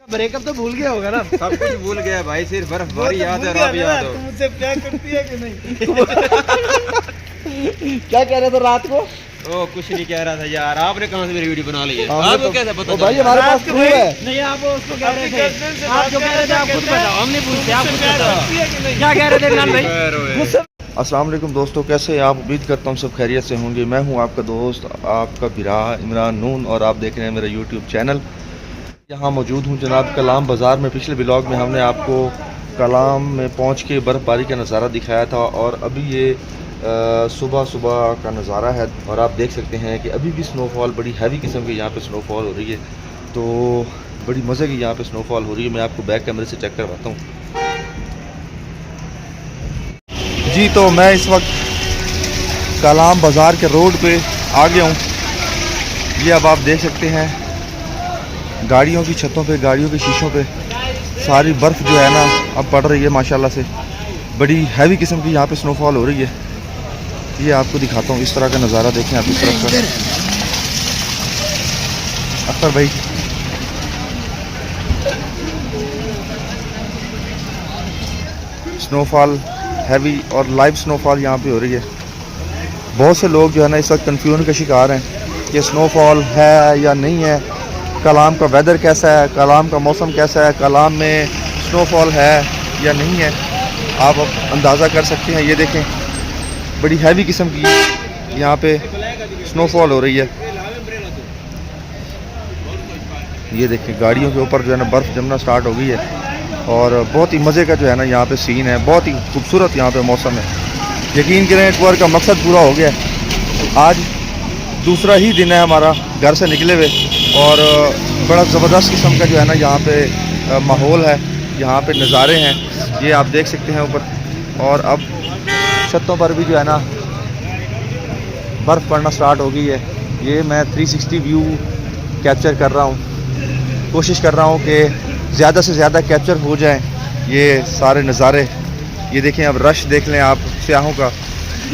Breakup तो भूल गया होगा ना। सब कुछ भूल गया भाई, सिर्फ बर्फबारी याद है और आप याद हो। मुझसे प्यार करती है कि नहीं? क्या कह रहे थे रात को? ओ कुछ नहीं कह रहा था यार, आपने कहाँ से मेरी वीडियो बना ली है? आपको आपको कैसे पता? भाई हमारे पास प्रूफ है। नहीं आप उसको कह रहे थे, आप जो कह रहे थे आप खुद बताओ, हम नहीं पूछते, आप खुद बताओ क्या कह रहे थे इमरान भाई? अस्सलाम वालेकुम दोस्तों, कैसे हैं आप? उम्मीद करता हूँ सब खैरियत से होंगे। मैं हूँ आपका दोस्त, आपका बिरा इमरान नून, और आप देख रहे हैं मेरा यूट्यूब चैनल। यहाँ मौजूद हूँ जनाब कलाम बाज़ार में। पिछले ब्लॉग में हमने आपको कलाम में पहुँच के बर्फ़बारी का नज़ारा दिखाया था, और अभी ये सुबह सुबह का नज़ारा है, और आप देख सकते हैं कि अभी भी स्नोफॉल बड़ी हैवी किस्म की यहाँ पे स्नोफॉल हो रही है। तो बड़ी मज़े की यहाँ पे स्नोफॉल हो रही है। मैं आपको बैक कैमरे से चेक करवाता हूँ जी। तो मैं इस वक्त कलाम बाज़ार के रोड पे आ गया हूँ। ये अब आप देख सकते हैं गाड़ियों की छतों पे, गाड़ियों के शीशों पे सारी बर्फ़ जो है ना अब पड़ रही है माशाल्लाह से। बड़ी हैवी किस्म की यहाँ पे स्नोफॉल हो रही है। ये आपको दिखाता हूँ, इस तरह का नज़ारा देखें आप इस तरफ का। अख्तर भाई, स्नोफॉल हैवी और लाइव स्नोफॉल यहाँ पे हो रही है। बहुत से लोग जो है ना इस वक्त कन्फ्यूजन का शिकार हैं कि स्नोफॉल है या नहीं है, कलाम का वेदर कैसा है, कलाम का मौसम कैसा है, कलाम में स्नोफॉल है या नहीं है। आप अब अंदाज़ा कर सकते हैं। ये देखें बड़ी हैवी किस्म की यहाँ पे स्नोफॉल हो रही है। ये देखें गाड़ियों के ऊपर जो है ना बर्फ़ जमना स्टार्ट हो गई है, और बहुत ही मज़े का जो है ना यहाँ पे सीन है। बहुत ही खूबसूरत यहाँ पे मौसम है। यकीन करें टूर का मकसद पूरा हो गया है। आज दूसरा ही दिन है हमारा घर से निकले हुए, और बड़ा ज़बरदस्त किस्म का जो है ना यहाँ पे माहौल है, यहाँ पे नज़ारे हैं, ये आप देख सकते हैं ऊपर। और अब छतों पर भी जो है ना बर्फ़ पड़ना स्टार्ट हो गई है। ये मैं 360 व्यू कैप्चर कर रहा हूँ, कोशिश कर रहा हूँ कि ज़्यादा से ज़्यादा कैप्चर हो जाएं ये सारे नज़ारे। ये देखें अब रश देख लें आप सियाहों का,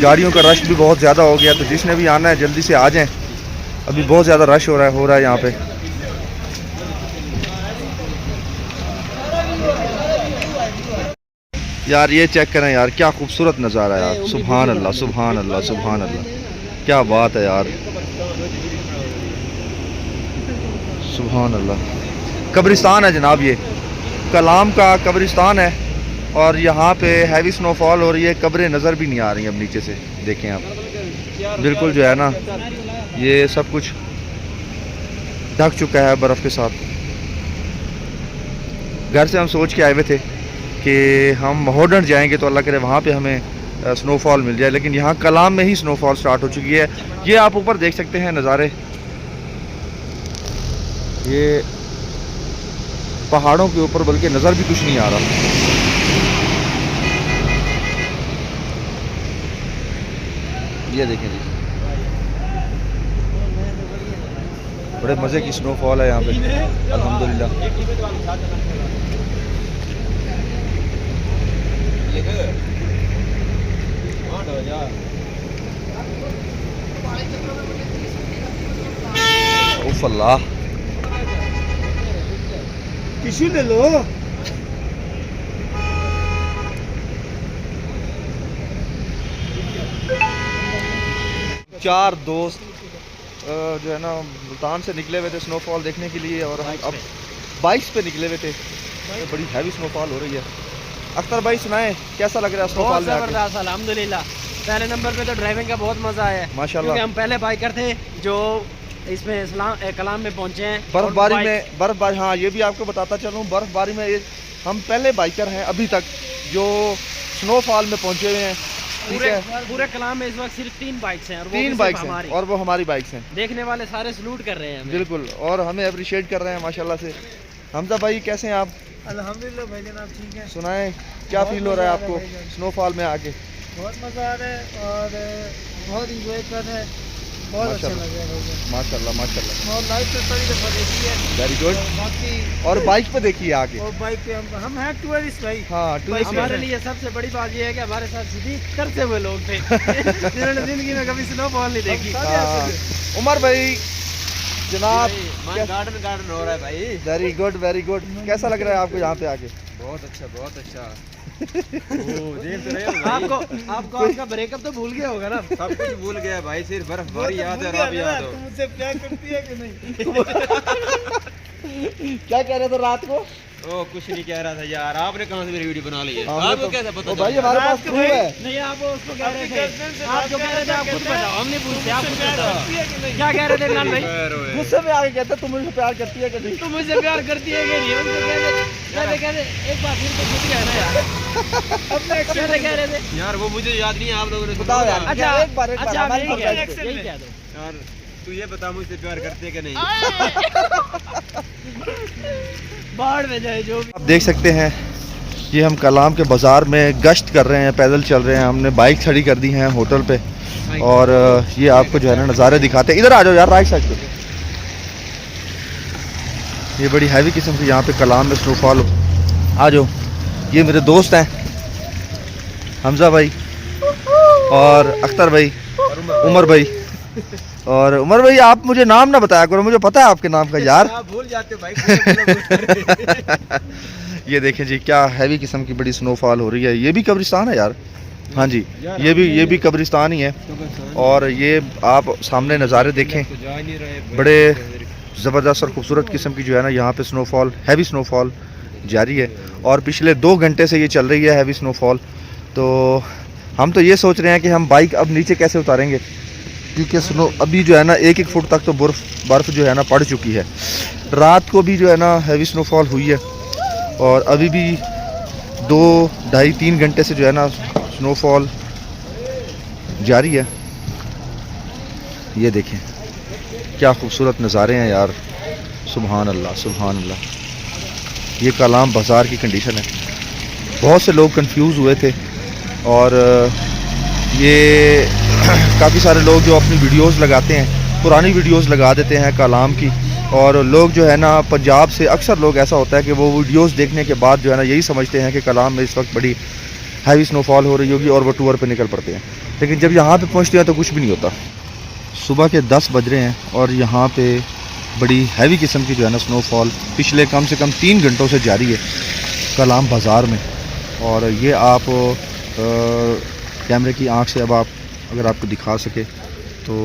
गाड़ियों का रश भी बहुत ज़्यादा हो गया। तो जिसने भी आना है जल्दी से आ जाएं, अभी बहुत ज़्यादा रश हो रहा है यहाँ पे। यार ये चेक करें यार, क्या खूबसूरत नज़ारा है यार। सुभान अल्लाह, सुभान अल्लाह, सुभान अल्लाह, क्या बात है यार, सुभान अल्लाह। कब्रिस्तान है जनाब, ये कलाम का कब्रिस्तान है, और यहाँ पे हैवी स्नोफॉल हो रही है। कब्रें नज़र भी नहीं आ रही अब नीचे से, देखें आप। बिल्कुल जो है ना ये सब कुछ ढक चुका है बर्फ़ के साथ। घर से हम सोच के आए हुए थे कि हम महोडन जाएंगे तो अल्लाह करे वहाँ पे हमें स्नोफॉल मिल जाए, लेकिन यहाँ कलाम में ही स्नोफॉल स्टार्ट हो चुकी है। ये आप ऊपर देख सकते हैं नज़ारे, ये पहाड़ों के ऊपर, बल्कि नज़र भी कुछ नहीं आ रहा। ये देखें जी, बड़े मज़े की स्नोफॉल है यहाँ पे अल्हम्दुलिल्लाह। उफ़ अल्लाह, टिश्यू ले लो। चार दोस्त जो है ना मुल्तान से निकले हुए थे स्नोफॉल देखने के लिए, और हम अब बाइक्स पे निकले हुए थे। तो बड़ी हैवी स्नोफॉल हो रही है। अख्तर भाई सुनाएं, कैसा लग रहा है स्नोफॉल में आके? जबरदस्त अल्हम्दुलिल्लाह। पहले नंबर पे तो ड्राइविंग का बहुत मजा आया माशाल्लाह। क्योंकि हम पहले बाइकर थे जो इसमें कलाम में पहुंचे हैं। बर्फबारी हाँ, ये भी आपको बताता चलूँ, बर्फबारी में हम पहले बाइकर हैं अभी तक जो स्नोफॉल में पहुंचे हुए हैं। ठीक है, पूरे कलाम में इस वक्त सिर्फ 3 बाइक्स हैं, और वो 3 बाइक्स हैं, और वो हमारी बाइक्स हैं। देखने वाले सारे सलूट कर रहे हैं हमें। बिल्कुल, और हमें अप्रिशिएट कर रहे हैं माशाल्लाह से। हमजा भाई कैसे हैं आप? अल्हम्दुलिल्लाह भाई जनाब ठीक है। सुनाएं, क्या फील हो रहा है आपको स्नोफॉल में आके? बहुत मज़ा आ रहा है और बहुत इंजॉय कर रहे हैं, बहुत अच्छा लग रहा है भाई। माशाल्लाह माशाल्लाह, और लाइफ से सारी दफ़ा देखी है। Very good. बाकी और बाइक पे देखिए आगे, और बाइक पे हम हैं टूरिस्ट भाई। हाँ टूरिस्ट। हमारे लिए सबसे बड़ी बात यह है कि हमारे साथ सीधी करते हुए लोग थे जिन्होंने जिंदगी में कभी स्नोफॉल नहीं देखी। उमर भाई जनाब गार्डन गार्डन हो रहा है भाई। Very good very good. कैसा लग रहा है आपको यहाँ पे आके? बहुत अच्छा बहुत अच्छा। देख तो रहे हो भाई। आपको आपका ब्रेकअप तो भूल गया होगा ना? सब कुछ भूल गया भाई, सिर्फ बर्फबारी याद है और आप याद हो। मुझसे प्यार करती है कि नहीं? क्या कह रहे थे रात को? ओ कुछ नहीं कह रहा था यार, आपने कहाँ से मेरी वीडियो बना ली है? हमने आपको तो- कैसे पता ओ भाई चला? हमारे पास प्रूफ है। नहीं आप उसको कह रहे अपनी थे, गर्लफ्रेंड से आप बात जो कह रहे थे आप खुद करते हैं, बताओ, हम नहीं पूछते, आप खुद प्यार बताओ। करती है कि नहीं? क्या कह रहे थे इमरान भाई? खैर होए। गुस्से में आके कहते तुम मुझे प्यार करती है कि नहीं? तुम मुझसे प्यार करती है कि नहीं? उनको कहते एक बार फिर तो छूट गया ना यार। कैसे कह रहे थे यार वो मुझे याद नहीं है, आप लोगों ने बताओ सुना यार। होगा। अच्छा एक बार अच्छा आप हमारी यही कह फरमाइश दो, यही कह दो। यार तू ये बता मुझसे प्यार करती है कि नहीं? बाढ़ में जाए जो भी। आप देख सकते हैं ये हम कलाम के बाज़ार में गश्त कर रहे हैं, पैदल चल रहे हैं। हमने बाइक खड़ी कर दी है होटल पे और ये आपको जो है ना नज़ारे दिखाते हैं। इधर आ जाओ यार, राइट साइड पे। ये बड़ी हैवी किस्म की यहाँ पे कलाम में स्नोफॉल। आ जाओ, ये मेरे दोस्त हैं हमजा भाई और अख्तर भाई, उमर भाई। और उमर भाई आप मुझे नाम ना बताया करो, मुझे पता है आपके नाम का यार। आप भूल जाते हो भाई। ये देखें जी क्या हैवी किस्म की बड़ी स्नोफॉल हो रही है। ये भी कब्रिस्तान है यार। हाँ जी, ये भी कब्रिस्तान ही है। और ये आप सामने नज़ारे देखें, बड़े ज़बरदस्त और खूबसूरत किस्म की जो है ना यहाँ पे स्नोफॉल, हैवी स्नोफॉल जारी है। और पिछले 2 घंटे से ये चल रही है हैवी स्नोफॉल। तो हम तो ये सोच रहे हैं कि हम बाइक अब नीचे कैसे उतारेंगे, क्योंकि स्नो अभी जो है ना 1-1 फुट तक तो बर्फ़ जो है ना पड़ चुकी है। रात को भी जो है ना हैवी स्नोफॉल हुई है और अभी भी 2, 2.5, 3 घंटे से जो है ना स्नोफॉल जारी है। ये देखें क्या खूबसूरत नज़ारे हैं यार, सुभान अल्लाह सुभान अल्लाह। ये कलाम बाज़ार की कंडीशन है। बहुत से लोग कंफ्यूज हुए थे और ये काफ़ी सारे लोग जो अपनी वीडियोस लगाते हैं, पुरानी वीडियोस लगा देते हैं कलाम की। और लोग जो है ना पंजाब से अक्सर लोग ऐसा होता है कि वो वीडियोस देखने के बाद जो है ना यही समझते हैं कि कलाम में इस वक्त बड़ी हैवी स्नोफॉल हो रही होगी और वो टूर पे निकल पड़ते हैं। लेकिन जब यहाँ पे पहुँचते हैं तो कुछ भी नहीं होता। सुबह के 10 बज रहे हैं और यहाँ पे बड़ी हैवी किस्म की जो है ना स्नोफॉल पिछले कम से कम 3 घंटों से जारी है कलाम बाज़ार में। और ये आप कैमरे की आँख से अब आप अगर आपको दिखा सके तो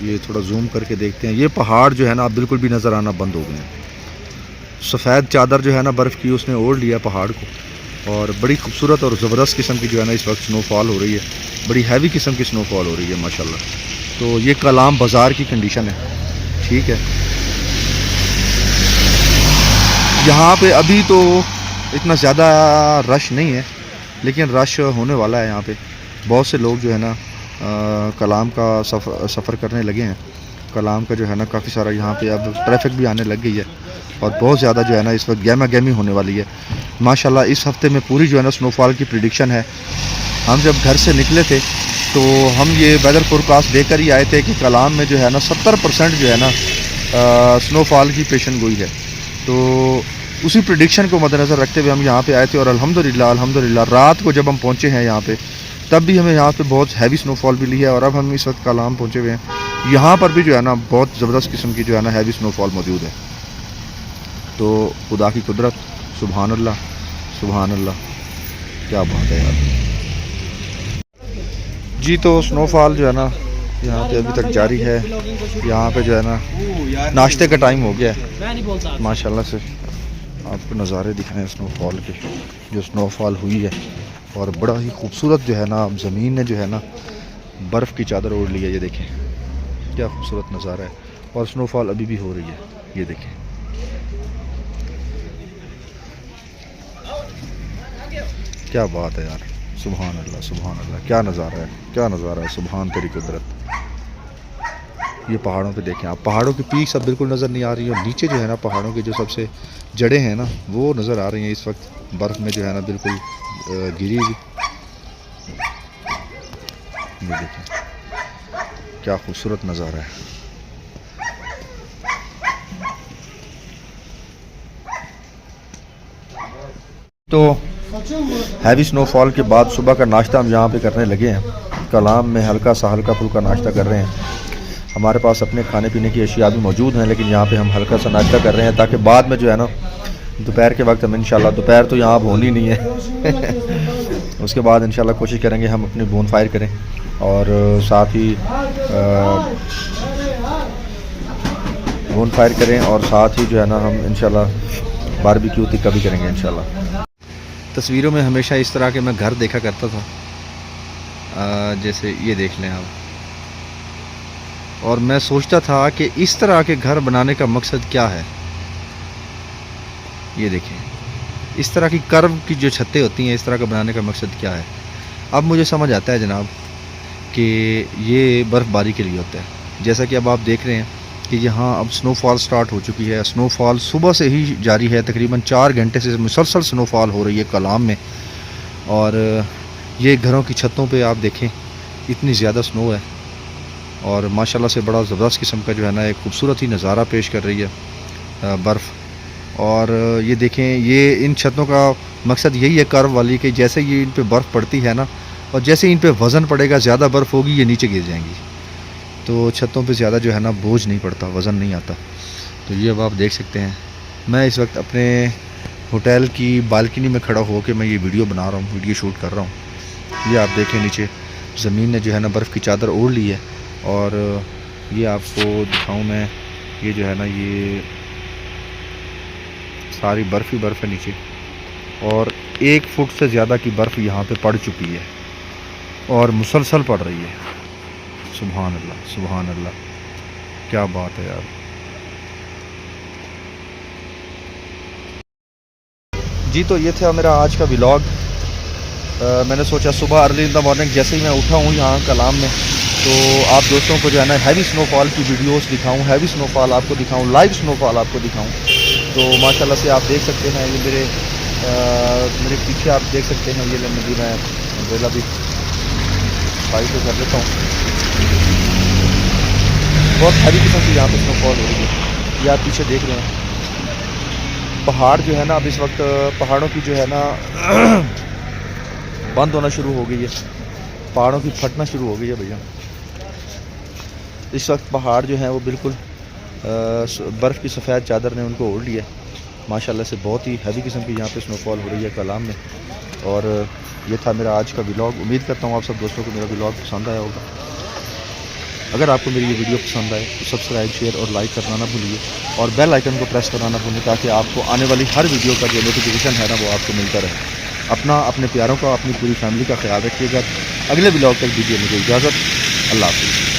ये थोड़ा जूम करके देखते हैं। ये पहाड़ जो है ना बिल्कुल भी नज़र आना बंद हो गए हैं। सफ़ेद चादर जो है ना बर्फ़ की उसने ओढ़ लिया पहाड़ को। और बड़ी खूबसूरत और ज़बरदस्त किस्म की जो है ना इस वक्त स्नोफॉल हो रही है, बड़ी हैवी किस्म की स्नोफॉल हो रही है माशाल्लाह। तो ये कलाम बाज़ार की कंडीशन है, ठीक है। यहाँ पे अभी तो इतना ज़्यादा रश नहीं है, लेकिन रश होने वाला है। यहाँ पे बहुत से लोग जो है ना कलाम का सफ़र करने लगे हैं। कलाम का जो है ना काफ़ी सारा यहाँ पे अब ट्रैफिक भी आने लग गई है और बहुत ज़्यादा जो है ना इस वक्त गहमा गहमी होने वाली है माशाल्लाह। इस हफ्ते में पूरी जो है ना स्नोफॉल की प्रिडिक्शन है। हम जब घर से निकले थे तो हम ये वेदर फोरकास्ट देकर ही आए थे कि कलाम में जो है ना 70% जो है ना स्नोफॉल की पेशन गोई है। तो उसी प्रिडिक्शन को मद्देनज़र रखते हुए हम यहाँ पे आए थे और अल्हम्दुलिल्लाह रात को जब हम पहुँचे हैं यहाँ पे तब भी हमें यहाँ पे बहुत हैवी स्नोफॉल मिली है। और अब हम इस वक्त कलाम पहुँचे हुए हैं, यहाँ पर भी जो है ना बहुत ज़बरदस्त किस्म की जो है ना हैवी स्नोफॉल मौजूद है। तो खुदा की कुदरत, सुभान अल्लाह सुभान अल्लाह, क्या बात है यार जी। तो स्नोफॉल जो है ना यहाँ पे अभी तक जारी है। यहाँ पे जो है ना नाश्ते का टाइम हो गया है माशाल्लाह से। आपको नज़ारे दिख रहे हैं स्नोफॉल के, जो स्नोफॉल हुई है। और बड़ा ही खूबसूरत जो है ना अब ज़मीन ने जो है ना बर्फ़ की चादर ओढ़ ली है। ये देखें क्या खूबसूरत नज़ारा है। और स्नोफॉल अभी भी हो रही है, ये देखें। क्या बात है यार, सुभान अल्लाह सुभान अल्लाह, क्या नज़ारा है, क्या नज़ारा है, सुभान तेरी कुदरत। ये पहाड़ों पे देखें आप, पहाड़ों की पीक सब बिल्कुल नज़र नहीं आ रही है और नीचे जो है ना पहाड़ों के जो सबसे जड़ें हैं ना वो नज़र आ रही हैं इस वक्त बर्फ़ में जो है ना बिल्कुल गिरी हुई। ये देखें क्या खूबसूरत नज़ारा है। तो हैवी स्नोफॉल के बाद सुबह का नाश्ता हम यहाँ पे करने लगे हैं। कलाम में हल्का फुल्का नाश्ता कर रहे हैं। हमारे पास अपने खाने पीने की अशिया भी मौजूद हैं, लेकिन यहाँ पे हम हल्का सा नाश्ता कर रहे हैं ताकि बाद में जो है ना दोपहर के वक्त हम इंशाल्लाह, दोपहर तो यहाँ अब होनी नहीं है उसके बाद इंशाल्लाह कोशिश करेंगे हम अपनी बोन फायर करें और साथ ही बोन फायर करें और साथ ही जो है ना हम इंशाल्लाह बारबेक्यू टिक्का भी करेंगे इंशाल्लाह। तस्वीरों में हमेशा इस तरह के मैं घर देखा करता था, जैसे ये देख लें आप, और मैं सोचता था कि इस तरह के घर बनाने का मकसद क्या है। ये देखें इस तरह की कर्व की जो छतें होती हैं, इस तरह का बनाने का मकसद क्या है। अब मुझे समझ आता है जनाब कि ये बर्फ़बारी के लिए होता है। जैसा कि अब आप देख रहे हैं कि यहाँ अब स्नोफॉल स्टार्ट हो चुकी है। स्नोफॉल सुबह से ही जारी है, तकरीबन 4 घंटे से मुसलसल स्नोफॉल हो रही है कलाम में। और ये घरों की छतों पे आप देखें इतनी ज़्यादा स्नो है और माशाल्लाह से बड़ा ज़बरदस्त किस्म का जो है ना एक खूबसूरत ही नज़ारा पेश कर रही है बर्फ़। और ये देखें, ये इन छतों का मकसद यही है कर्व वाली कि जैसे ये इन पे बर्फ़ पड़ती है ना, और जैसे इन पे वज़न पड़ेगा, ज़्यादा बर्फ़ होगी, ये नीचे गिर जाएंगी, तो छतों पे ज़्यादा जो है ना बोझ नहीं पड़ता, वज़न नहीं आता। तो ये अब आप देख सकते हैं, मैं इस वक्त अपने होटल की बालकनी में खड़ा हो के मैं ये वीडियो बना रहा हूँ, वीडियो शूट कर रहा हूँ। ये आप देखें नीचे ज़मीन ने जो है ना बर्फ़ की चादर ओढ़ ली है। और ये आपको दिखाऊँ मैं, ये जो है ना ये सारी बर्फ़ ही बर्फ़ है नीचे, और 1 फुट से ज़्यादा की बर्फ़ यहाँ पे पड़ चुकी है और मुसलसल पड़ रही है। सुभान अल्लाह, सुभान अल्लाह, क्या बात है यार। जी तो ये था मेरा आज का व्लॉग। मैंने सोचा सुबह अर्ली इन द मॉर्निंग जैसे ही मैं उठा हूँ यहाँ कलाम में, तो आप दोस्तों को जो है ना हैवी स्नोफॉल की वीडियोस दिखाऊं, हैवी स्नोफॉल आपको दिखाऊं, लाइव स्नोफॉल आपको दिखाऊं। तो माशाल्लाह से आप देख सकते हैं, ये मेरे पीछे आप देख सकते हैं, ये नदी मैं अम्ब्रेला भी बाइक पे कर लेता हूँ। बहुत हैवी किस्म की यहाँ पे स्नोफॉल हो रही है। ये आप पीछे देख रहे हैं पहाड़ जो है ना, अब इस वक्त पहाड़ों की जो है ना बंद होना शुरू हो गई है, पहाड़ों की फटना शुरू हो गई है भैया। इस वक्त पहाड़ जो हैं वो बिल्कुल बर्फ़ की सफ़ेद चादर ने उनको ओढ़ लिया। माशाल्लाह से बहुत ही हैवी किस्म की यहाँ पे स्नोफॉल हो रही है कलाम में। और ये था मेरा आज का व्लॉग। उम्मीद करता हूँ आप सब दोस्तों को मेरा व्लॉग पसंद आया होगा। अगर आपको मेरी ये वीडियो पसंद आए तो सब्सक्राइब, शेयर और लाइक करना ना भूलिए, और बेल आइकन को प्रेस करना ना भूलिए, ताकि आपको आने वाली हर वीडियो का जो नोटिफिकेशन है ना वो आपको मिलता रहे। अपना, अपने प्यारों का, अपनी पूरी फैमिली का ख्याल रखिएगा। अगले व्लॉग तक दीजिए मुझे इजाज़त। अल्लाह हाफ़िज़।